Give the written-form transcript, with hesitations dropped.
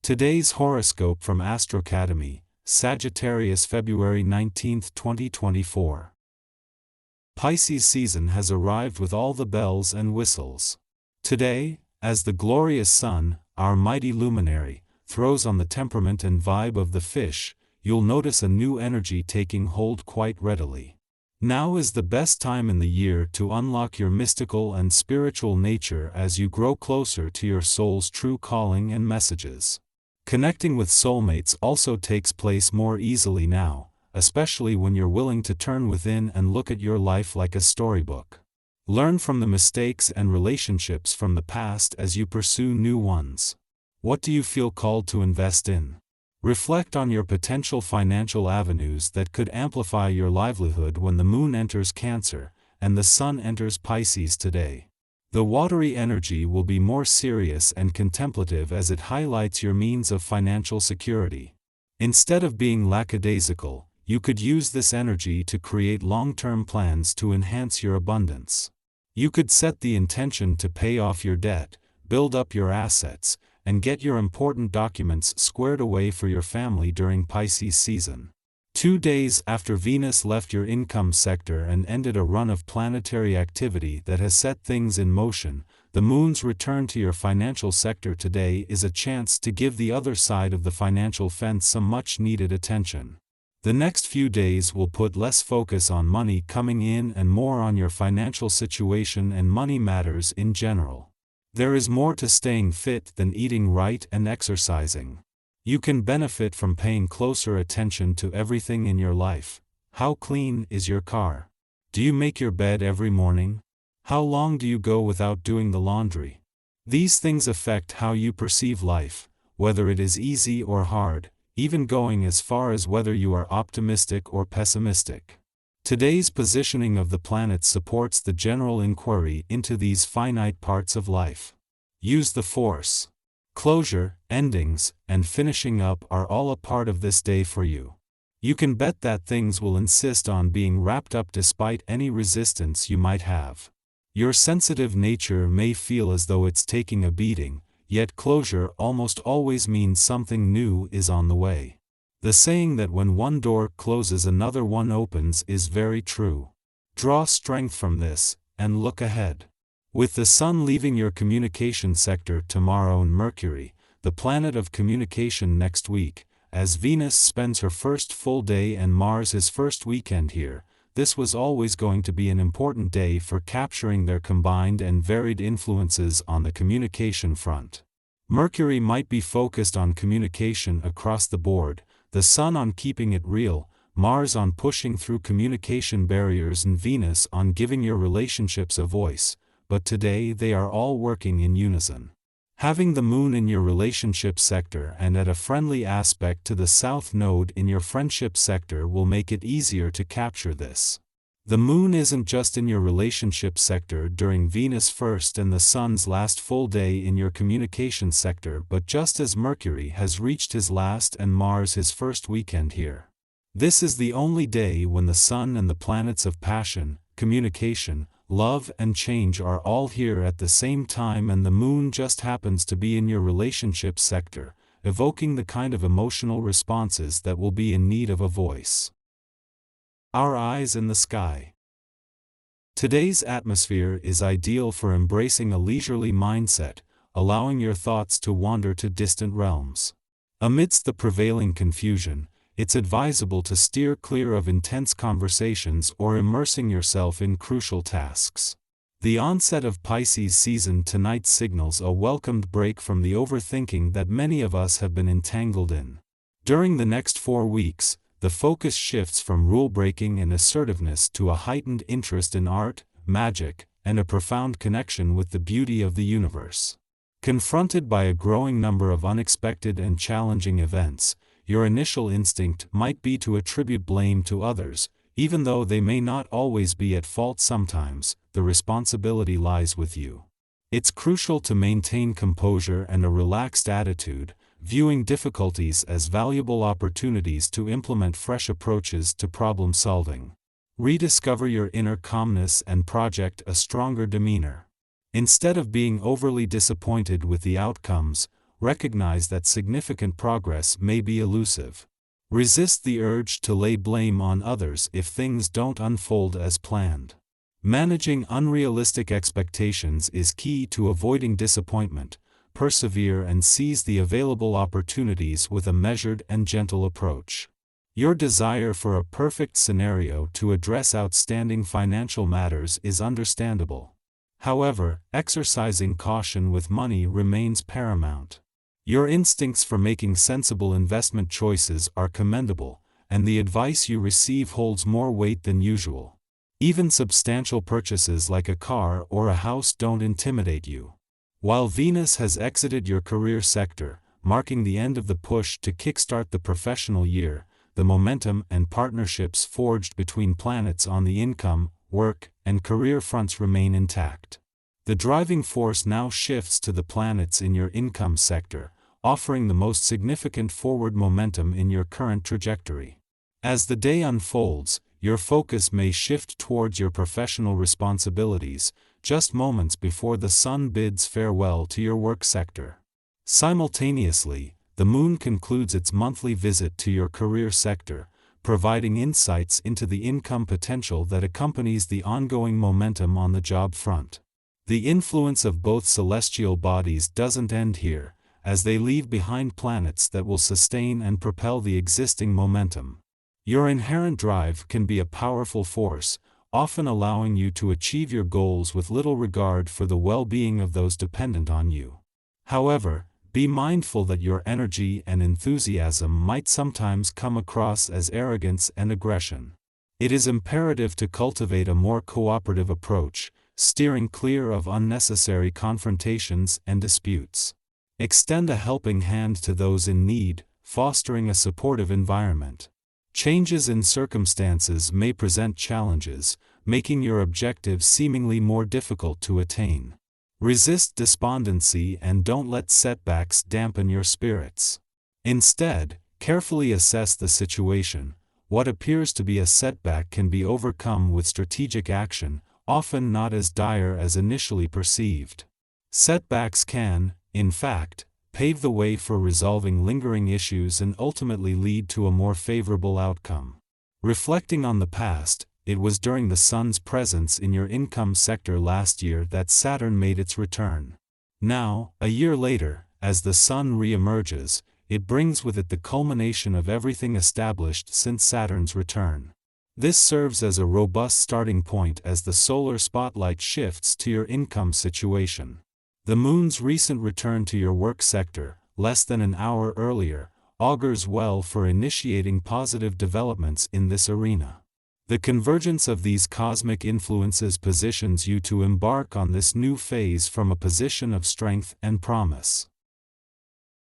Today's horoscope from AstroCademy, Sagittarius, February 19, 2024. Pisces season has arrived with all the bells and whistles. Today, as the glorious sun, our mighty luminary, throws on the temperament and vibe of the fish, you'll notice a new energy taking hold quite readily. Now is the best time in the year to unlock your mystical and spiritual nature as you grow closer to your soul's true calling and messages. Connecting with soulmates also takes place more easily now, especially when you're willing to turn within and look at your life like a storybook. Learn from the mistakes and relationships from the past as you pursue new ones. What do you feel called to invest in? Reflect on your potential financial avenues that could amplify your livelihood when the moon enters Cancer and the sun enters Pisces today. The watery energy will be more serious and contemplative as it highlights your means of financial security. Instead of being lackadaisical, you could use this energy to create long-term plans to enhance your abundance. You could set the intention to pay off your debt, build up your assets, and get your important documents squared away for your family during Pisces season. 2 days after Venus left your income sector and ended a run of planetary activity that has set things in motion, the moon's return to your financial sector today is a chance to give the other side of the financial fence some much-needed attention. The next few days will put less focus on money coming in and more on your financial situation and money matters in general. There is more to staying fit than eating right and exercising. You can benefit from paying closer attention to everything in your life. How clean is your car? Do you make your bed every morning? How long do you go without doing the laundry? These things affect how you perceive life, whether it is easy or hard, even going as far as whether you are optimistic or pessimistic. Today's positioning of the planets supports the general inquiry into these finite parts of life. Use the Force. Closure, endings, and finishing up are all a part of this day for you. You can bet that things will insist on being wrapped up despite any resistance you might have. Your sensitive nature may feel as though it's taking a beating, yet closure almost always means something new is on the way. The saying that when one door closes another one opens is very true. Draw strength from this, and look ahead. With the sun leaving your communication sector tomorrow and Mercury, the planet of communication next week, as Venus spends her first full day and Mars his first weekend here, this was always going to be an important day for capturing their combined and varied influences on the communication front. Mercury might be focused on communication across the board, the Sun on keeping it real, Mars on pushing through communication barriers, and Venus on giving your relationships a voice. But today they are all working in unison. Having the moon in your relationship sector and at a friendly aspect to the south node in your friendship sector will make it easier to capture this. The moon isn't just in your relationship sector during Venus' first and the sun's last full day in your communication sector, but just as Mercury has reached his last and Mars his first weekend here. This is the only day when the sun and the planets of passion, communication, love and change are all here at the same time, and the moon just happens to be in your relationship sector, evoking the kind of emotional responses that will be in need of a voice. Our eyes in the sky. Today's atmosphere is ideal for embracing a leisurely mindset, allowing your thoughts to wander to distant realms. Amidst the prevailing confusion, it's advisable to steer clear of intense conversations or immersing yourself in crucial tasks. The onset of Pisces season tonight signals a welcomed break from the overthinking that many of us have been entangled in. During the next 4 weeks, the focus shifts from rule-breaking and assertiveness to a heightened interest in art, magic, and a profound connection with the beauty of the universe. Confronted by a growing number of unexpected and challenging events, your initial instinct might be to attribute blame to others, even though they may not always be at fault. Sometimes, the responsibility lies with you. It's crucial to maintain composure and a relaxed attitude, viewing difficulties as valuable opportunities to implement fresh approaches to problem solving. Rediscover your inner calmness and project a stronger demeanor. Instead of being overly disappointed with the outcomes, recognize that significant progress may be elusive. Resist the urge to lay blame on others if things don't unfold as planned. Managing unrealistic expectations is key to avoiding disappointment. Persevere and seize the available opportunities with a measured and gentle approach. Your desire for a perfect scenario to address outstanding financial matters is understandable. However, exercising caution with money remains paramount. Your instincts for making sensible investment choices are commendable, and the advice you receive holds more weight than usual. Even substantial purchases like a car or a house don't intimidate you. While Venus has exited your career sector, marking the end of the push to kickstart the professional year, the momentum and partnerships forged between planets on the income, work, and career fronts remain intact. The driving force now shifts to the planets in your income sector, offering the most significant forward momentum in your current trajectory. As the day unfolds, your focus may shift towards your professional responsibilities, just moments before the sun bids farewell to your work sector. Simultaneously, the moon concludes its monthly visit to your career sector, providing insights into the income potential that accompanies the ongoing momentum on the job front. The influence of both celestial bodies doesn't end here, as they leave behind planets that will sustain and propel the existing momentum. Your inherent drive can be a powerful force, often allowing you to achieve your goals with little regard for the well-being of those dependent on you. However, be mindful that your energy and enthusiasm might sometimes come across as arrogance and aggression. It is imperative to cultivate a more cooperative approach, steering clear of unnecessary confrontations and disputes. Extend a helping hand to those in need, fostering a supportive environment. Changes in circumstances may present challenges, making your objectives seemingly more difficult to attain. Resist despondency and don't let setbacks dampen your spirits. Instead, carefully assess the situation. What appears to be a setback can be overcome with strategic action, often not as dire as initially perceived. Setbacks can, in fact, pave the way for resolving lingering issues and ultimately lead to a more favorable outcome. Reflecting on the past, it was during the sun's presence in your income sector last year that Saturn made its return. Now, a year later, as the sun re-emerges, it brings with it the culmination of everything established since Saturn's return. This serves as a robust starting point as the solar spotlight shifts to your income situation. The moon's recent return to your work sector, less than an hour earlier, augurs well for initiating positive developments in this arena. The convergence of these cosmic influences positions you to embark on this new phase from a position of strength and promise.